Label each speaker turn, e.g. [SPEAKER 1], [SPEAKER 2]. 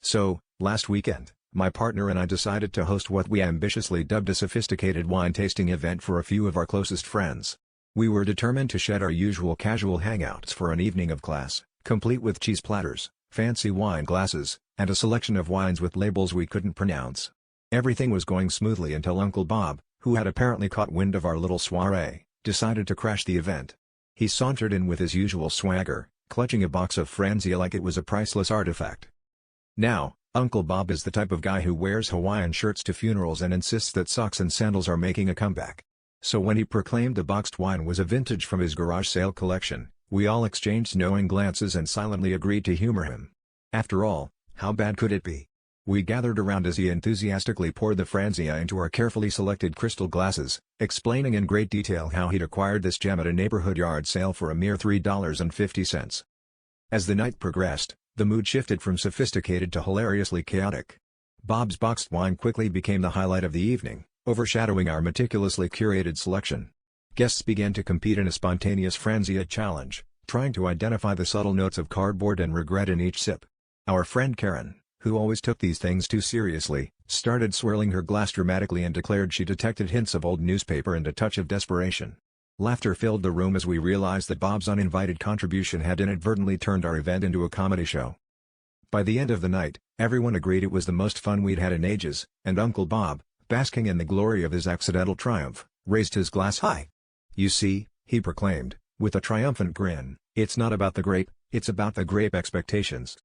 [SPEAKER 1] So, last weekend, my partner and I decided to host what we ambitiously dubbed a sophisticated wine tasting event for a few of our closest friends. We were determined to shed our usual casual hangouts for an evening of class, complete with cheese platters, fancy wine glasses, and a selection of wines with labels we couldn't pronounce. Everything was going smoothly until Uncle Bob, who had apparently caught wind of our little soiree, decided to crash the event. He sauntered in with his usual swagger, clutching a box of Franzia like it was a priceless artifact. Now, Uncle Bob is the type of guy who wears Hawaiian shirts to funerals and insists that socks and sandals are making a comeback. So when he proclaimed the boxed wine was a vintage from his garage sale collection, we all exchanged knowing glances and silently agreed to humor him. After all, how bad could it be? We gathered around as he enthusiastically poured the Franzia into our carefully selected crystal glasses, explaining in great detail how he'd acquired this gem at a neighborhood yard sale for a mere $3.50. As the night progressed, the mood shifted from sophisticated to hilariously chaotic. Bob's boxed wine quickly became the highlight of the evening, overshadowing our meticulously curated selection. Guests began to compete in a spontaneous Franzia challenge, trying to identify the subtle notes of cardboard and regret in each sip. Our friend Karen, who always took these things too seriously, started swirling her glass dramatically and declared she detected hints of old newspaper and a touch of desperation. Laughter filled the room as we realized that Bob's uninvited contribution had inadvertently turned our event into a comedy show. By the end of the night, everyone agreed it was the most fun we'd had in ages, and Uncle Bob, basking in the glory of his accidental triumph, raised his glass high. "You see," he proclaimed, with a triumphant grin, "it's not about the grape, it's about the grape expectations."